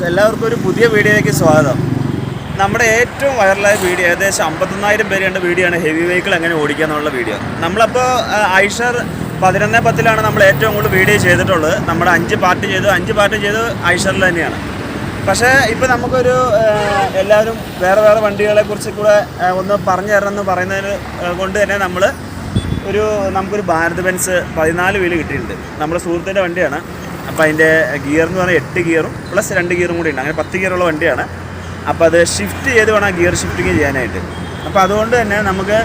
Guys, എല്ലാവർക്കും ഒരു പുതിയ വീഡിയോയിലേക്ക് സ്വാഗതം. നമ്മുടെ ഏറ്റവും വൈറലായ വീഡിയോ, ഏകദേശം 51,000 പേര് കണ്ട വീഡിയോ ആണ് ഹെവി വെഹിക്കിൾ എങ്ങനെ ഓടിക്കുക എന്നുള്ള വീഡിയോ. നമ്മളപ്പോൾ ഐഷർ 11/10 നമ്മൾ ഏറ്റവും കൂടുതൽ വീഡിയോ ചെയ്തിട്ടുള്ളത്. നമ്മുടെ 5 പാർട്ട് ചെയ്ത് ഐഷറിൽ തന്നെയാണ്. പക്ഷേ ഇപ്പോൾ നമുക്കൊരു എല്ലാവരും വേറെ വണ്ടികളെക്കുറിച്ച് കൂടെ ഒന്ന് പറഞ്ഞു തരണമെന്ന് പറയുന്നതിന് കൊണ്ട് തന്നെ നമുക്കൊരു ഭാരത് ബെൻസ് 14 വീല് കിട്ടിയിട്ടുണ്ട്. നമ്മുടെ സുഹൃത്തിൻ്റെ വണ്ടിയാണ്. അപ്പോൾ അതിൻ്റെ ഗിയർ എന്ന് പറഞ്ഞാൽ 8 ഗിയറും പ്ലസ് 2 ഗിയറും കൂടി ഉണ്ട്. അങ്ങനെ 10 ഗിയറുള്ള വണ്ടിയാണ്. അപ്പോൾ അത് ഷിഫ്റ്റ് ചെയ്ത് വേണം ഗിയർ ഷിഫ്റ്റിങ് ചെയ്യാനായിട്ട്. അപ്പോൾ അതുകൊണ്ട് തന്നെ നമുക്ക്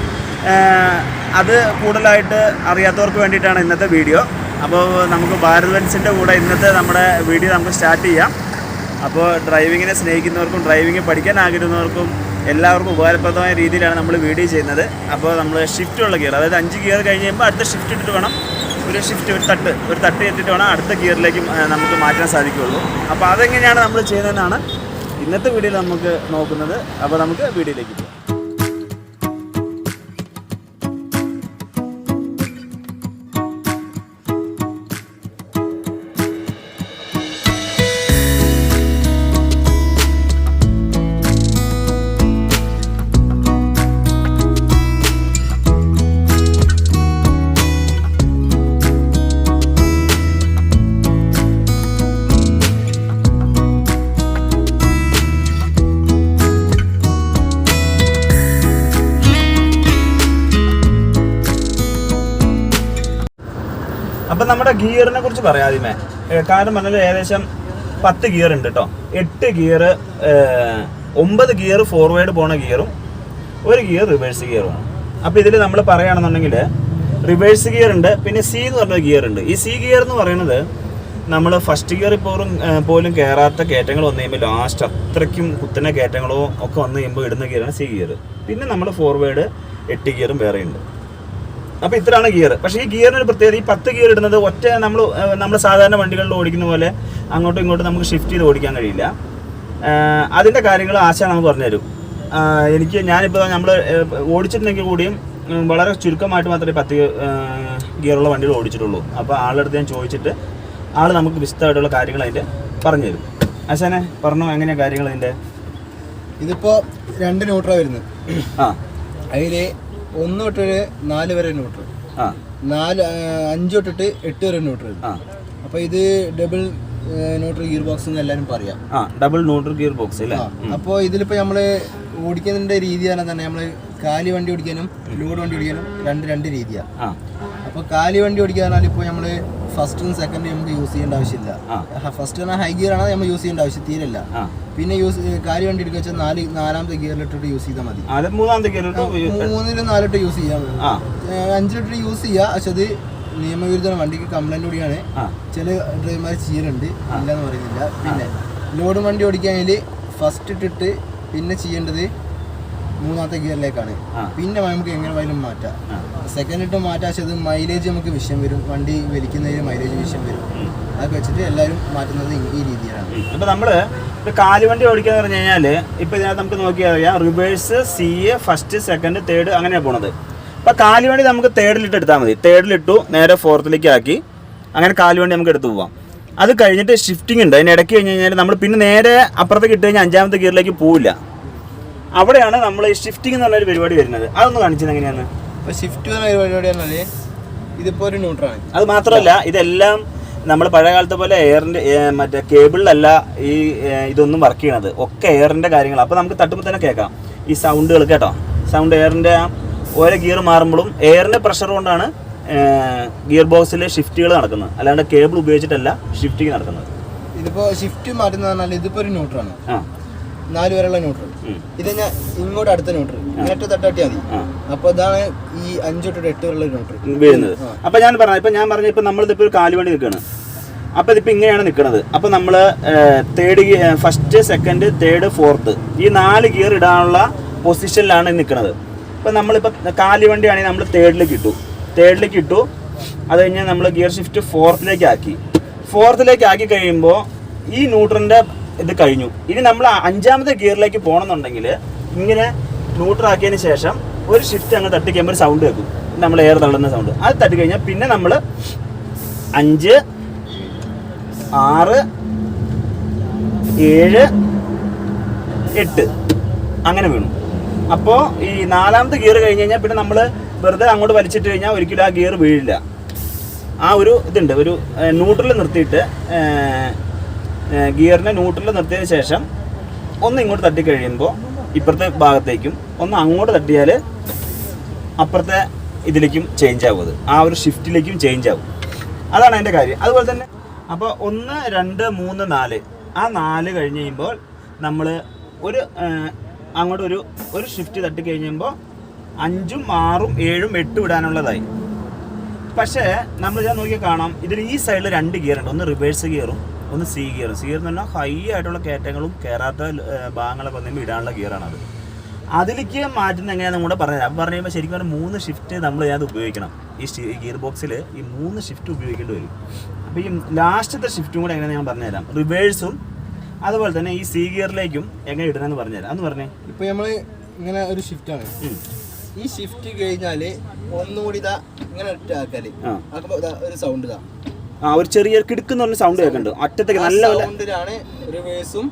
അത് കൂടുതലായിട്ട് അറിയാത്തവർക്ക് വേണ്ടിയിട്ടാണ് ഇന്നത്തെ വീഡിയോ. അപ്പോൾ നമുക്ക് ഭാരത് ബെൻസിൻ്റെ കൂടെ ഇന്നത്തെ നമ്മുടെ വീഡിയോ നമുക്ക് സ്റ്റാർട്ട് ചെയ്യാം. അപ്പോൾ ഡ്രൈവിങ്ങിനെ സ്നേഹിക്കുന്നവർക്കും ഡ്രൈവിംഗ് പഠിക്കാൻ ആഗ്രഹിക്കുന്നവർക്കും എല്ലാവർക്കും ഉപകാരപ്രദമായ രീതിയിലാണ് നമ്മൾ വീഡിയോ ചെയ്യുന്നത്. അപ്പോൾ നമ്മൾ ഷിഫ്റ്റുള്ള ഗിയർ, അതായത് 5 ഗിയർ കഴിഞ്ഞ് കഴിയുമ്പോൾ അടുത്ത ഷിഫ്റ്റ് ഇട്ടിട്ട് വേണം ഒരു തട്ട് എത്തിയിട്ട് വേണം അടുത്ത ഗിയറിലേക്ക് നമുക്ക് മാറ്റാൻ സാധിക്കുകയുള്ളൂ. അപ്പോൾ അതെങ്ങനെയാണ് നമ്മൾ ചെയ്യുന്നതെന്നാണ് ഇന്നത്തെ വീഡിയോയിൽ നമുക്ക് നോക്കുന്നത്. അപ്പോൾ നമുക്ക് വീഡിയോയിലേക്ക് പോകാം. അപ്പം നമ്മുടെ ഗിയറിനെ കുറിച്ച് പറയാം ആദ്യമേ. കാരണം പറഞ്ഞാൽ ഏകദേശം 10 ഗിയർ ഉണ്ട് കേട്ടോ. 8 ഗിയർ, 9 ഗിയർ ഫോർവേഡ് പോണ ഗിയറും 1 ഗിയർ റിവേഴ്സ് ഗിയറുമാണ്. അപ്പോൾ ഇതിൽ നമ്മൾ പറയുകയാണെന്നുണ്ടെങ്കിൽ റിവേഴ്സ് ഗിയർ ഉണ്ട്, പിന്നെ സി എന്ന് പറഞ്ഞ ഗിയർ ഉണ്ട്. ഈ സി ഗിയർ എന്ന് പറയുന്നത് നമ്മൾ ഫസ്റ്റ് ഗിയർ പോലും കയറാത്ത കയറ്റങ്ങൾ വന്നു കഴിയുമ്പോൾ ലാസ്റ്റ് അത്രയ്ക്കും കുത്തനെ കയറ്റങ്ങളോ ഒക്കെ വന്നു കഴിയുമ്പോൾ ഇടുന്ന ഗിയറാണ് സി ഗിയർ. പിന്നെ നമ്മൾ ഫോർവേഡ് 8 ഗിയറും വേറെ ഉണ്ട്. അപ്പോൾ ഇത്രയാണ് ഗിയർ. പക്ഷേ ഈ ഗിയറിന് ഒരു പ്രത്യേകത, ഈ 10 ഗിയർ ഇടുന്നത് ഒറ്റ നമ്മൾ സാധാരണ വണ്ടികളിൽ ഓടിക്കുന്ന പോലെ അങ്ങോട്ടും ഇങ്ങോട്ടും നമുക്ക് ഷിഫ്റ്റ് ചെയ്ത് ഓടിക്കാൻ കഴിയില്ല. അതിൻ്റെ കാര്യങ്ങൾ ആശ നമുക്ക് പറഞ്ഞുതരും. ഞാനിപ്പോൾ നമ്മൾ ഓടിച്ചിട്ടുണ്ടെങ്കിൽ കൂടിയും വളരെ ചുരുക്കമായിട്ട് മാത്രമേ 10 ഗിയറുള്ള വണ്ടികൾ ഓടിച്ചിട്ടുള്ളൂ. അപ്പോൾ ആളുടെ ഞാൻ ചോദിച്ചിട്ട് ആൾ നമുക്ക് വിശദമായിട്ടുള്ള കാര്യങ്ങൾ അതിൻ്റെ പറഞ്ഞുതരും. ആശാനെ പറഞ്ഞോ, എങ്ങനെയാണ് കാര്യങ്ങൾ അതിൻ്റെ? ഇതിപ്പോൾ 2 ന്യൂട്രാണ് വരുന്നത്. അതിൽ 1 തൊട്ട് 4 വരെ ന്യൂട്രൽ, 5 തൊട്ടിട്ട് 8 വരെ ന്യൂട്രൽ. അപ്പൊ ഇത് ഡബിൾ ന്യൂട്രൽ ഗിയർ ബോക്സ് എന്ന് എല്ലാവരും പറയാം. ഡബിൾ ന്യൂട്രൽ ഗിയർ ബോക്സ് അല്ലേ? അപ്പോൾ ഇതിലിപ്പോ നമ്മള് ഓടിക്കുന്നതിന്റെ രീതി തന്നെ നമ്മൾ കാലി വണ്ടി ഓടിക്കാനും ലോഡ് വണ്ടി ഓടിക്കാനും രണ്ട് രീതിയാണ്. അപ്പോൾ കാലി വണ്ടി ഓടിക്കാന്നാൽ ഇപ്പോൾ നമ്മള് ഫസ്റ്റും സെക്കൻഡും നമുക്ക് യൂസ് ചെയ്യേണ്ട ആവശ്യമില്ല. ഫസ്റ്റ് പറഞ്ഞാൽ ഹൈ ഗിയർ ആണ് നമ്മൾ യൂസ് ചെയ്യേണ്ട ആവശ്യം തീരില്ല. പിന്നെ കാലി വണ്ടി എടുക്കുക വെച്ചാൽ 4ാമത്തെ ഗിയറിലിട്ടിട്ട് യൂസ് ചെയ്താൽ മതി. 3-ലും 4 യൂസ് ചെയ്യാൻ മതി. 5 യൂസ് ചെയ്യുക. പക്ഷെ അത് നിയമവിരുദ്ധമാണ്, വണ്ടിക്ക് കംപ്ലൈന്റ് കൂടിയാണ്. ചില ഡ്രൈവർമാർ ചെയ്യലുണ്ട്, ഇല്ലെന്ന് പറയുന്നില്ല. പിന്നെ ലോഡ് വണ്ടി ഓടിക്കുകയാണെങ്കിൽ ഫസ്റ്റ് ഇട്ടിട്ട് പിന്നെ ചെയ്യേണ്ടത് 3ാമത്തെ ഗിയറിലേക്കാണ്. പിന്നെ നമുക്ക് എങ്ങനെ വേണമെങ്കിലും മാറ്റാം. സെക്കൻഡ് ഇട്ട് മാറ്റാം. പക്ഷെ അത് മൈലേജ് നമുക്ക് വിഷയം വരും, വണ്ടി വലിക്കുന്നതിന് മൈലേജ് വിഷയം വരും. അതൊക്കെ വെച്ചിട്ട് എല്ലാവരും മാറ്റുന്നത് ഈ രീതിയിലാണ്. ഇപ്പം നമ്മൾ കാലുവണ്ടി ഓടിക്കാന്ന് പറഞ്ഞു കഴിഞ്ഞാൽ ഇപ്പം ഇതിനകത്ത് നമുക്ക് നോക്കിയാൽ അറിയാം, reverse, C, first, second, third അങ്ങനെയാണ് പോണത്. അപ്പം കാലുവണ്ടി നമുക്ക് തേർഡിലിട്ട് എടുത്താൽ മതി. തേർഡിലിട്ടു നേരെ 4ലേക്ക് ആക്കി അങ്ങനെ കാലുവണ്ടി നമുക്ക് എടുത്തു പോവാം. അത് കഴിഞ്ഞിട്ട് ഷിഫ്റ്റിംഗ് ഉണ്ട്. അതിന് ഇടയ്ക്ക് കഴിഞ്ഞ് കഴിഞ്ഞാൽ നമ്മൾ പിന്നെ നേരെ അപ്പുറത്തേക്ക് ഇട്ട് കഴിഞ്ഞാൽ 5ാമത്തെ ഗിയറിലേക്ക് പോവില്ല. അവിടെയാണ് നമ്മൾ ഈ ഷിഫ്റ്റിംഗ് എന്ന് പറഞ്ഞൊരു പരിപാടി വരുന്നത്. അതൊന്ന് കാണിച്ചത് എങ്ങനെയാണ്? അപ്പോൾ ഷിഫ്റ്റ് പറഞ്ഞ പരിപാടി പറഞ്ഞാൽ ഇതിപ്പോൾ ഒരു ന്യൂട്രാണ്. അത് മാത്രമല്ല, ഇതെല്ലാം നമ്മൾ പഴയ കാലത്തെ പോലെ എയറിൻ്റെ മറ്റേ കേബിളിലല്ല ഈ ഇതൊന്നും വർക്ക് ചെയ്യണത്, ഒക്കെ എയറിൻ്റെ കാര്യങ്ങൾ. അപ്പോൾ നമുക്ക് തട്ടുമ്പോൾ തന്നെ കേൾക്കാം ഈ സൗണ്ടുകൾ കേട്ടോ. സൗണ്ട് എയറിൻ്റെ ഓരോ ഗിയർ മാറുമ്പോഴും എയറിൻ്റെ പ്രഷർ കൊണ്ടാണ് ഗിയർ ബോക്സിൽ ഷിഫ്റ്റുകൾ നടക്കുന്നത്, അല്ലാണ്ട് കേബിൾ ഉപയോഗിച്ചിട്ടല്ല ഷിഫ്റ്റിങ് നടക്കുന്നത്. ഇതിപ്പോൾ ഷിഫ്റ്റ് മാറ്റുന്നത് പറഞ്ഞാൽ ഇതിപ്പോൾ ഒരു ന്യൂട്രാണ്, 4 വരെയുള്ള ന്യൂട്രൽ. ഇത് ഞാൻ ഇങ്ങോട്ട് അടുത്ത ന്യൂട്രൽ ഇങ്ങോട്ട് തട്ടാട്ടിയാൽ മതി. അപ്പോൾ ഇതാണ് ഈ 5 തൊട്ട് 8 വരെയുള്ള ന്യൂട്രൽ വീഴുന്നത്. അപ്പോൾ ഞാൻ പറഞ്ഞ ഇപ്പം നമ്മളിതിപ്പോൾ ഒരു കാലുവണ്ടി നിൽക്കുകയാണ്. അപ്പോൾ ഇതിപ്പോൾ ഇങ്ങനെയാണ് നിൽക്കുന്നത്. അപ്പോൾ നമ്മൾ ഫസ്റ്റ്, സെക്കൻഡ്, തേർഡ്, ഫോർത്ത് ഈ 4 ഗിയർ ഇടാനുള്ള പൊസിഷനിലാണ് നിൽക്കുന്നത്. അപ്പോൾ നമ്മളിപ്പോൾ കാലുവണ്ടി ആണെങ്കിൽ നമ്മൾ തേർഡിലേക്ക് ഇട്ടു. അത് കഴിഞ്ഞാൽ നമ്മൾ ഗിയർ ഷിഫ്റ്റ് 4ലേക്ക് ആക്കി കഴിയുമ്പോൾ ഈ ന്യൂട്രലിൻ്റെ ഇത് കഴിഞ്ഞു. ഇനി നമ്മൾ 5ാമത്തെ ഗിയറിലേക്ക് പോകണമെന്നുണ്ടെങ്കിൽ ഇങ്ങനെ ന്യൂട്രാക്കിയതിന് ശേഷം ഒരു ഷിഫ്റ്റ് അങ്ങ് തട്ടിക്കുമ്പോൾ ഒരു സൗണ്ട് കേൾക്കും, നമ്മൾ എയർ തള്ളുന്ന സൗണ്ട്. അത് തട്ടിക്കഴിഞ്ഞാൽ പിന്നെ നമ്മൾ 5, 6, 7 8 അങ്ങനെ വീണു. അപ്പോൾ ഈ 4ാമത്തെ ഗിയർ കഴിഞ്ഞ് കഴിഞ്ഞാൽ പിന്നെ നമ്മൾ വെറുതെ അങ്ങോട്ട് വലിച്ചിട്ട് കഴിഞ്ഞാൽ ഒരിക്കലും ആ ഗിയർ വീഴില്ല. ആ ഒരു ഇതുണ്ട്, ഒരു ന്യൂട്രൽ നിർത്തിയിട്ട് ഗിയറിനെ ന്യൂട്രൽ നിർത്തിയതിന് ശേഷം ഒന്ന് ഇങ്ങോട്ട് തട്ടിക്കഴിയുമ്പോൾ ഇപ്പുറത്തെ ഭാഗത്തേക്കും ഒന്ന് അങ്ങോട്ട് തട്ടിയാൽ അപ്പുറത്തെ ഇതിലേക്കും ചേഞ്ച് ആവും. അത് ആ ഒരു ഷിഫ്റ്റിലേക്കും ചേഞ്ച് ആവും. അതാണ് അതിൻ്റെ കാര്യം. അതുപോലെ തന്നെ അപ്പോൾ 1 2 3 4 ആ 4 കഴിഞ്ഞ് കഴിയുമ്പോൾ നമ്മൾ ഒരു അങ്ങോട്ട് ഒരു ഷിഫ്റ്റ് തട്ടി കഴിയുമ്പോൾ 5ഉം 6ഉം 7ഉം 8ഉം ഇടാനുള്ളതായി. പക്ഷേ നമ്മൾ ഞാൻ നോക്കിയാൽ കാണാം ഇതിൽ ഈ സൈഡിൽ 2 ഗിയർ ഉണ്ട്. ഒന്ന് റിവേഴ്സ് ഗിയറും ഒന്ന് സി ഗിയറും. സി ഗിയർ എന്ന് പറഞ്ഞാൽ ഹൈ ആയിട്ടുള്ള കയറ്റങ്ങളും കയറാത്ത ഭാഗങ്ങളൊക്കെ വന്നുമ്പോൾ ഇടാനുള്ള ഗിയറാണത്. അതിലേക്ക് മാറ്റുന്ന എങ്ങനെയാണെന്ന് കൂടെ പറഞ്ഞുതരാം. അപ്പം പറഞ്ഞു കഴിയുമ്പോൾ ശരിക്കും പറഞ്ഞാൽ 3 ഷിഫ്റ്റ് നമ്മൾ അത് ഉപയോഗിക്കണം. ഈ ഗിയർ ബോക്സിൽ ഈ 3 ഷിഫ്റ്റ് ഉപയോഗിക്കേണ്ടി വരും. അപ്പോൾ ഈ ലാസ്റ്റത്തെ ഷിഫ്റ്റും കൂടെ എങ്ങനെയാണ് ഞാൻ പറഞ്ഞുതരാം. റിവേഴ്സും അതുപോലെ തന്നെ ഈ സി ഗിയറിലേക്കും എങ്ങനെ ഇടണമെന്ന് പറഞ്ഞുതരാം. അന്ന് പറഞ്ഞേ. ഇപ്പോൾ നമ്മൾ ഇങ്ങനെ ഒരു ഷിഫ്റ്റാണ്. ഈ ഷിഫ്റ്റ് കഴിഞ്ഞാൽ ഒന്നുകൂടി ഇതാ ഇങ്ങനെ ഇട്ടാക്കാല് ആക്കുമ്പോൾ ഒരു സൗണ്ട് ഇതാ ഒരു ചെറിയ കിടക്കുന്ന പറഞ്ഞ സൗണ്ട് കേൾക്കുന്നുണ്ട്. അറ്റത്തേക്ക് നല്ല സൗണ്ടിലാണ് റിവേഴ്സും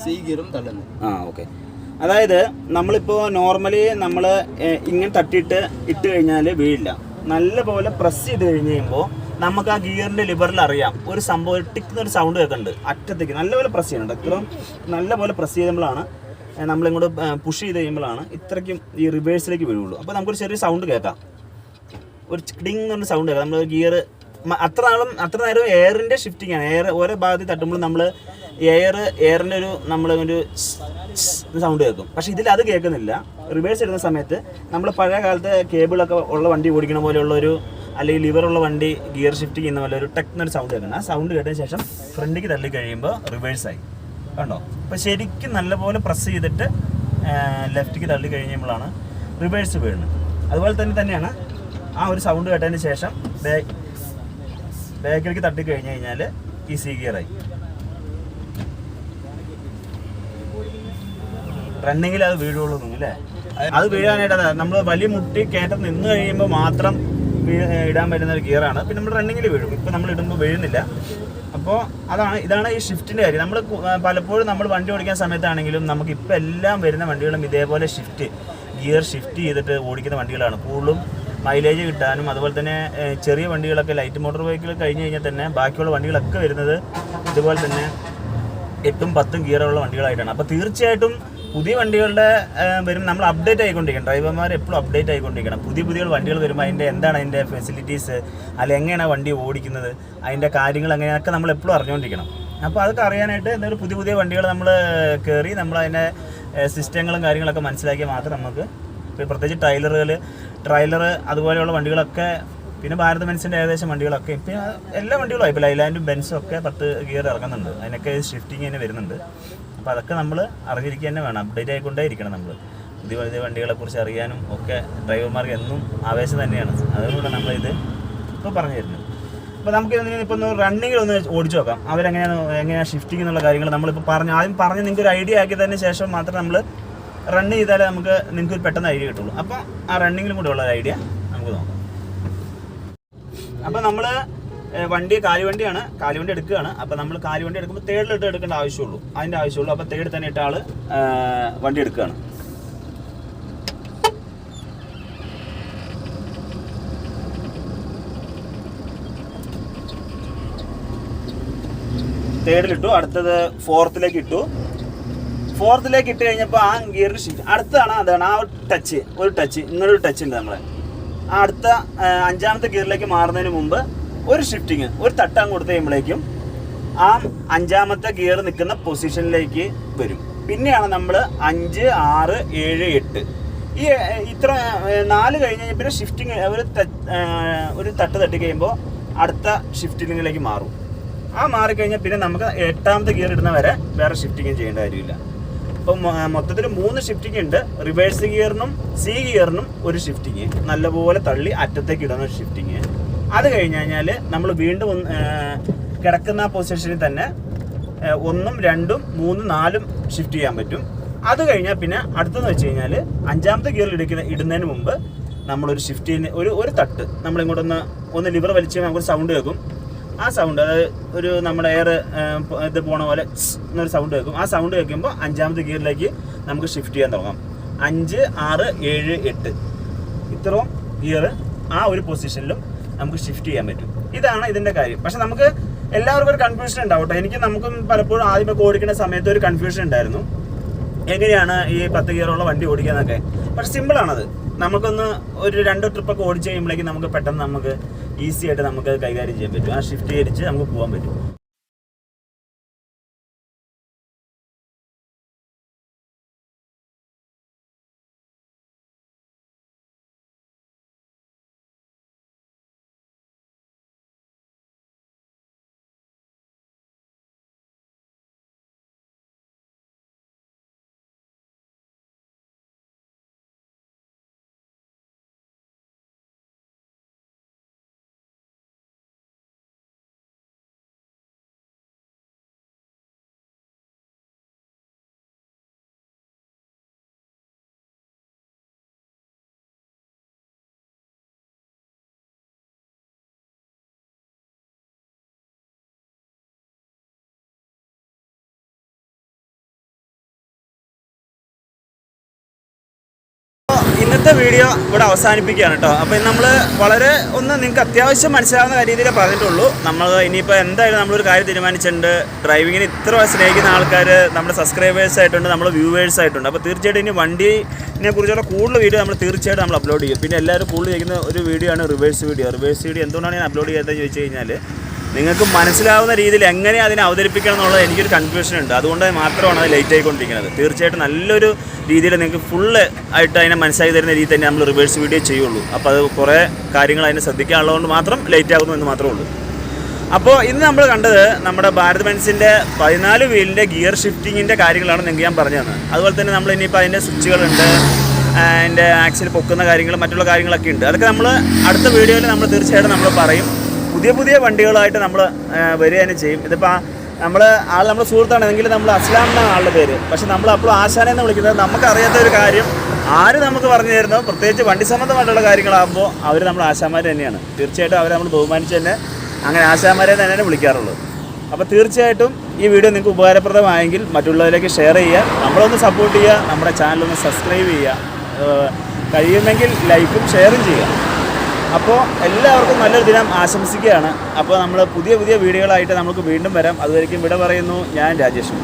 സി ഗിയറും തള്ളുന്നത്. ഓക്കെ. അതായത് നമ്മളിപ്പോൾ നോർമലി നമ്മൾ ഇങ്ങനെ തട്ടിയിട്ട് ഇട്ട് കഴിഞ്ഞാൽ വീഴില്ല. നല്ലപോലെ പ്രസ് ചെയ്ത് കഴിഞ്ഞ് കഴിയുമ്പോൾ നമുക്ക് ആ ഗിയറിൻ്റെ ലിവറിൽ അറിയാം ഒരു സംഭവം ടിക്കുന്നൊരു സൗണ്ട് കേൾക്കുന്നുണ്ട്. അറ്റത്തേക്ക് നല്ലപോലെ പ്രസ് ചെയ്യുന്നുണ്ട്. ഇത്രയും നല്ലപോലെ പ്രസ് ചെയ്യുമ്പോഴാണ് നമ്മളിങ്ങോട്ട് പുഷ് ചെയ്ത് കഴിയുമ്പോഴാണ് ഇത്രയ്ക്കും ഈ റിവേഴ്സിലേക്ക് വീഴുള്ളൂ. അപ്പോൾ നമുക്കൊരു ചെറിയ സൗണ്ട് കേൾക്കാം. ഒരു ഡിങ് എന്ന് പറഞ്ഞ സൗണ്ട് കേൾക്കാം. നമ്മൾ ഗിയർ അത്ര നേരം എയറിൻ്റെ ഷിഫ്റ്റിംഗ് ആണ്. എയർ ഓരോ ഭാഗത്ത് തട്ടുമ്പോൾ നമ്മൾ എയറിൻ്റെ ഒരു നമ്മളൊരു സൗണ്ട് കേൾക്കും. പക്ഷേ ഇതിൽ അത് കേൾക്കുന്നില്ല. റിവേഴ്സ് ഇടുന്ന സമയത്ത് നമ്മൾ പഴയ കാലത്ത് കേബിളൊക്കെ ഉള്ള വണ്ടി ഓടിക്കണ പോലെയുള്ളൊരു അല്ലെങ്കിൽ ലിവറുള്ള വണ്ടി ഗിയർ ഷിഫ്റ്റ് ചെയ്യുന്ന പോലെ ഒരു ടെക്നൊരു സൗണ്ട് കേൾക്കണം. ആ സൗണ്ട് കേട്ടതിന് ശേഷം ഫ്രണ്ടിലേക്ക് തള്ളി കഴിയുമ്പോൾ റിവേഴ്സായി. കണ്ടോ? അപ്പോൾ ശരിക്കും നല്ലപോലെ പ്രസ് ചെയ്തിട്ട് ലെഫ്റ്റിലേക്ക് തള്ളി കഴിയുമ്പോഴാണ് റിവേഴ്സ് വീഴുന്നത്. അതുപോലെ തന്നെയാണ് ആ ഒരു സൗണ്ട് കേട്ടതിന് ശേഷം ബാക്കിലേക്ക് തട്ടി കഴിഞ്ഞ് കഴിഞ്ഞാൽ ഈ സി ഗിയറായി. റണ്ണിങ്ങിൽ അത് വീഴുള്ളൂ അല്ലേ? അത് വീഴാനായിട്ട് നമ്മൾ വലിയ മുട്ടി കയറ്റം നിന്ന് കഴിയുമ്പോൾ മാത്രം ഇടാൻ പറ്റുന്ന ഒരു ഗിയറാണ്. പിന്നെ നമ്മൾ റണ്ണിങ്ങിൽ വീഴും. ഇപ്പം നമ്മൾ ഇടുമ്പോൾ വീഴുന്നില്ല. അപ്പോൾ ഇതാണ് ഈ ഷിഫ്റ്റിൻ്റെ കാര്യം. നമ്മൾ പലപ്പോഴും നമ്മൾ വണ്ടി ഓടിക്കുന്ന സമയത്താണെങ്കിലും നമുക്ക് ഇപ്പം എല്ലാം വരുന്ന വണ്ടികളും ഇതേപോലെ ഗിയർ ഷിഫ്റ്റ് ചെയ്തിട്ട് ഓടിക്കുന്ന വണ്ടികളാണ്. കൂടുതലും മൈലേജ് കിട്ടാനും അതുപോലെ തന്നെ ചെറിയ വണ്ടികളൊക്കെ ലൈറ്റ് മോട്ടോർ വെഹിക്കിൾ കഴിഞ്ഞ് കഴിഞ്ഞാൽ തന്നെ ബാക്കിയുള്ള വണ്ടികളൊക്കെ വരുന്നത് ഇതുപോലെ തന്നെ 8ഉം 10ഉം ഗിയറുള്ള വണ്ടികളായിട്ടാണ്. അപ്പോൾ തീർച്ചയായിട്ടും പുതിയ വണ്ടികളുടെ വരും നമ്മൾ അപ്ഡേറ്റ് ആയിക്കൊണ്ടിരിക്കണം. ഡ്രൈവർമാർ എപ്പോഴും അപ്ഡേറ്റ് ആയിക്കൊണ്ടിരിക്കണം. പുതിയ വണ്ടികൾ വരുമ്പോൾ എന്താണ് അതിൻ്റെ ഫെസിലിറ്റീസ്, അല്ലെങ്കിൽ എങ്ങനെയാണ് വണ്ടി ഓടിക്കുന്നത്, അതിൻ്റെ കാര്യങ്ങൾ എങ്ങനെയൊക്കെ നമ്മൾ എപ്പോഴും അറിഞ്ഞുകൊണ്ടിരിക്കണം. അപ്പോൾ അതൊക്കെ അറിയാനായിട്ട് എന്തെങ്കിലും പുതിയ വണ്ടികൾ നമ്മൾ കയറി നമ്മളതിൻ്റെ സിസ്റ്റങ്ങളും കാര്യങ്ങളൊക്കെ മനസ്സിലാക്കിയാൽ മാത്രം നമുക്ക് പ്രത്യേകിച്ച് ട്രailer അതുപോലെയുള്ള വണ്ടികളൊക്കെ പിന്നെ ഭാരത് ബെൻസിൻ്റെ ഏകദേശം വണ്ടികളൊക്കെ ഇപ്പം എല്ലാ വണ്ടികളും ഇപ്പോൾ ലൈലാൻഡും ബെൻസും ഒക്കെ 10 ഗിയർ ഇറങ്ങുന്നുണ്ട്. അതിനൊക്കെ ഷിഫ്റ്റിങ് തന്നെ വരുന്നുണ്ട്. അപ്പോൾ അതൊക്കെ നമ്മൾ അറിഞ്ഞിരിക്കുക തന്നെ വേണം. അപ്ഡേറ്റ് ആയിക്കൊണ്ടേ ഇരിക്കണം. നമ്മൾ പുതിയ വണ്ടികളെക്കുറിച്ച് അറിയാനും ഒക്കെ ഡ്രൈവർമാർക്ക് എന്നും ആവേശം തന്നെയാണ്. അതുകൊണ്ടാണ് നമ്മളിത് ഇപ്പോൾ പറഞ്ഞു തരുന്നത്. അപ്പോൾ നമുക്ക് ഇപ്പോൾ ഒന്ന് റണ്ണിങ്ങിലൊന്ന് ഓടിച്ചു നോക്കാം. എങ്ങനെയാണ് ഷിഫ്റ്റിംഗ് എന്നുള്ള കാര്യങ്ങൾ നമ്മളിപ്പോൾ ആദ്യം പറഞ്ഞ് നിങ്ങൾക്ക് ഒരു ഐഡിയ ആക്കിയതിന് ശേഷം മാത്രം നമ്മൾ റണ്ണ് ചെയ്താലേ നിങ്ങൾക്ക് പെട്ടെന്ന് ഐഡിയ കിട്ടുള്ളൂ. അപ്പോൾ ആ റണ്ണിങ്ങിലും കൂടെ ഉള്ള ഐഡിയ നമുക്ക് നോക്കാം. അപ്പോൾ നമ്മൾ കാലുവണ്ടിയാണ്, കാലുവണ്ടി എടുക്കുകയാണ്. അപ്പോൾ നമ്മൾ കാലുവണ്ടി എടുക്കുമ്പോൾ തേർഡിലിട്ട് എടുക്കേണ്ട ആവശ്യമുള്ളൂ. അപ്പോൾ തേർഡ് തന്നെ ഇട്ട ആൾ വണ്ടി എടുക്കുകയാണ്. തേർഡിലിട്ടു. അടുത്തത് ഫോർത്തിലേക്ക് ഇട്ടു ഇട്ട് കഴിഞ്ഞപ്പോൾ ആ ഗിയറിൽ ഷിഫ്റ്റ് അതാണ് ആ ഒരു ടച്ച് ഇങ്ങനൊരു ടച്ച് ഉണ്ട് നമ്മളെ. ആ അടുത്ത 5ാമത്തെ ഗിയറിലേക്ക് മാറുന്നതിന് മുമ്പ് ഒരു ഷിഫ്റ്റിങ് ഒരു തട്ടാൻ കൊടുത്തു കഴിയുമ്പോഴേക്കും ആ 5ാമത്തെ ഗിയർ നിൽക്കുന്ന പൊസിഷനിലേക്ക് വരും. പിന്നെയാണ് നമ്മൾ 5, 6, 7, 8 ഈ ഇത്ര 4 കഴിഞ്ഞ് കഴിഞ്ഞാൽ പിന്നെ ഷിഫ്റ്റിങ് ഒരു തട്ട് തട്ടി കഴിയുമ്പോൾ അടുത്ത ഷിഫ്റ്റിങ്ങിലേക്ക് മാറും. ആ മാറിക്കഴിഞ്ഞാൽ പിന്നെ നമുക്ക് 8ാമത്തെ ഗിയർ ഇടുന്ന വരെ വേറെ ഷിഫ്റ്റിങ് ചെയ്യേണ്ട കാര്യമില്ല. അപ്പം മൊത്തത്തിൽ 3 ഷിഫ്റ്റിംഗ് ഉണ്ട്. റിവേഴ്സ് ഗിയറിനും സി ഗിയറിനും ഒരു ഷിഫ്റ്റിങ്, നല്ലപോലെ തള്ളി അറ്റത്തേക്ക് ഇടുന്ന ഒരു ഷിഫ്റ്റിങ്. അത് കഴിഞ്ഞ് കഴിഞ്ഞാൽ നമ്മൾ വീണ്ടും കിടക്കുന്ന പൊസിഷനിൽ തന്നെ 1, 2, 3, 4 ഷിഫ്റ്റ് ചെയ്യാൻ പറ്റും. അത് കഴിഞ്ഞാൽ പിന്നെ അടുത്തെന്ന് വെച്ച് കഴിഞ്ഞാൽ 5ാമത്തെ ഗിയറിൽ ഇടുന്നതിന് മുമ്പ് നമ്മളൊരു ഷിഫ്റ്റിന് ഒരു തട്ട് നമ്മളിങ്ങോട്ടൊന്ന് ലിവർ വലിച്ച് നമുക്കൊരു സൗണ്ട് കേൾക്കും. ആ സൗണ്ട്, അതായത് ഒരു നമ്മുടെ എയർ ഇത് പോണ പോലെ എന്നൊരു സൗണ്ട് കേൾക്കും. ആ സൗണ്ട് കേൾക്കുമ്പോൾ 5ാമത്തെ ഗിയറിലേക്ക് നമുക്ക് ഷിഫ്റ്റ് ചെയ്യാൻ തുടങ്ങാം. 5, 6, 7, 8 ഇത്രയും ഗിയർ ആ ഒരു പൊസിഷനിലും നമുക്ക് ഷിഫ്റ്റ് ചെയ്യാൻ പറ്റും. ഇതാണ് ഇതിൻ്റെ കാര്യം. പക്ഷെ നമുക്ക് എല്ലാവർക്കും ഒരു കൺഫ്യൂഷൻ ഉണ്ടാവും കേട്ടോ. നമുക്കും പലപ്പോഴും ആദ്യമൊക്കെ ഓടിക്കുന്ന സമയത്ത് ഒരു കൺഫ്യൂഷൻ ഉണ്ടായിരുന്നു, എങ്ങനെയാണ് ഈ 10 ഗിയറുള്ള വണ്ടി ഓടിക്കാന്നൊക്കെ. പക്ഷെ സിമ്പിളാണത്. നമുക്കൊന്ന് ഒരു 2 ട്രിപ്പൊക്കെ ഓടിച്ച് കഴിയുമ്പോഴേക്കും നമുക്ക് പെട്ടെന്ന് നമുക്ക് ഈസി ആയിട്ട് നമുക്ക് കൈകാര്യം ചെയ്യാൻ പറ്റും. ആ ഷിഫ്റ്റ് അടിച്ച് നമുക്ക് പോകാൻ പറ്റും. ഇന്നത്തെ വീഡിയോ ഇവിടെ അവസാനിപ്പിക്കുകയാണ് കേട്ടോ. അപ്പോൾ നമ്മൾ വളരെ നിങ്ങൾക്ക് അത്യാവശ്യം മനസ്സിലാവുന്ന രീതിയിലേ പറഞ്ഞിട്ടുള്ളൂ. നമ്മൾ ഇനിയിപ്പോൾ എന്തായാലും നമ്മളൊരു കാര്യം തീരുമാനിച്ചിട്ടുണ്ട്. ഡ്രൈവിങ്ങിന് ഇത്ര സ്നേഹിക്കുന്ന ആൾക്കാർ നമ്മുടെ സബ്സ്ക്രൈബേഴ്സ് ആയിട്ടുണ്ട്, നമ്മുടെ വ്യൂവേഴ്സ് ആയിട്ടുണ്ട്. അപ്പോൾ തീർച്ചയായിട്ടും ഇനി വണ്ടിനെ കുറിച്ചുള്ള കൂടുതൽ വീഡിയോ നമ്മൾ തീർച്ചയായിട്ടും നമ്മൾ അപ്ലോഡ് ചെയ്യും. പിന്നെ എല്ലാവരും കൂടുതൽ ചെയ്യുന്ന ഒരു വീഡിയോ ആണ് റിവേഴ്സ് വീഡിയോ. എന്തുകൊണ്ടാണ് ഞാൻ അപ്ലോഡ് ചെയ്യാത്തതെന്ന് ചോദിച്ചു കഴിഞ്ഞാൽ, നിങ്ങൾക്ക് മനസ്സിലാവുന്ന രീതിയിൽ എങ്ങനെ അതിനെ അവതരിപ്പിക്കണം എന്നുള്ളത് എനിക്കൊരു കൺഫ്യൂഷൻ ഉണ്ട്. അതുകൊണ്ട് മാത്രമാണ് അത് ലേറ്റ് ആയിക്കൊണ്ടിരിക്കുന്നത്. തീർച്ചയായിട്ടും നല്ലൊരു രീതിയിൽ നിങ്ങൾക്ക് ഫുള്ള് ആയിട്ട് അതിനെ മനസ്സിലാക്കി തരുന്ന രീതിയിൽ തന്നെ നമ്മൾ റിവേഴ്സ് വീഡിയോ ചെയ്യുള്ളൂ. അപ്പോൾ അത് കുറേ കാര്യങ്ങൾ അതിനെ ശ്രദ്ധിക്കാനുള്ളതുകൊണ്ട് മാത്രം ലേറ്റ് ആകുന്നു എന്ന് മാത്രമേ ഉള്ളൂ. അപ്പോൾ ഇന്ന് നമ്മൾ കണ്ടത് നമ്മുടെ ഭാരത് ബെൻസിൻ്റെ 14 വീലിൻ്റെ ഗിയർ ഷിഫ്റ്റിങ്ങിൻ്റെ കാര്യങ്ങളാണ് നിങ്ങൾക്ക് ഞാൻ പറഞ്ഞു തന്നത്. അതുപോലെ തന്നെ നമ്മൾ ഇനിയിപ്പോൾ അതിൻ്റെ സ്വിച്ചുകളുണ്ട്, അതിൻ്റെ ആക്സിൽ പൊക്കുന്ന കാര്യങ്ങൾ, മറ്റുള്ള കാര്യങ്ങളൊക്കെ ഉണ്ട്. അതൊക്കെ നമ്മൾ അടുത്ത വീഡിയോയിൽ നമ്മൾ തീർച്ചയായിട്ടും നമ്മൾ പറയും. പുതിയ വണ്ടികളായിട്ട് നമ്മൾ വരിക തന്നെ ചെയ്യും. ഇതിപ്പോൾ നമ്മുടെ സുഹൃത്താണെങ്കിൽ നമ്മൾ അസ്ലാം എന്നാണ് ആളുടെ പേര്. പക്ഷെ നമ്മൾ അപ്പോൾ ആശാനെന്ന് വിളിക്കുന്നത് നമുക്കറിയാത്ത ഒരു കാര്യം ആര് നമുക്ക് പറഞ്ഞു തരുന്നോ, പ്രത്യേകിച്ച് വണ്ടി സംബന്ധമായിട്ടുള്ള കാര്യങ്ങളാകുമ്പോൾ അവർ നമ്മൾ ആശാന്മാർ തന്നെയാണ്. തീർച്ചയായിട്ടും അവരെ നമ്മൾ ബഹുമാനിച്ച് തന്നെ അങ്ങനെ ആശാന്മാരെ തന്നെയാണ് വിളിക്കാറുള്ളത്. അപ്പോൾ തീർച്ചയായിട്ടും ഈ വീഡിയോ നിങ്ങൾക്ക് ഉപകാരപ്രദമായെങ്കിൽ മറ്റുള്ളവരിലേക്ക് ഷെയർ ചെയ്യുക, നമ്മളൊന്ന് സപ്പോർട്ട് ചെയ്യുക, നമ്മുടെ ചാനലൊന്ന് സബ്സ്ക്രൈബ് ചെയ്യുക, കഴിയുമെങ്കിൽ ലൈക്കും ഷെയറും ചെയ്യുക. അപ്പോൾ എല്ലാവർക്കും നല്ലൊരു ദിനം ആശംസിക്കുകയാണ്. അപ്പോൾ നമ്മൾ പുതിയ വീഡിയോകളായിട്ട് നമുക്ക് വീണ്ടും വരാം. അതുവരെയ്ക്കും വിട പറയുന്നു. ഞാൻ രാജേഷ്.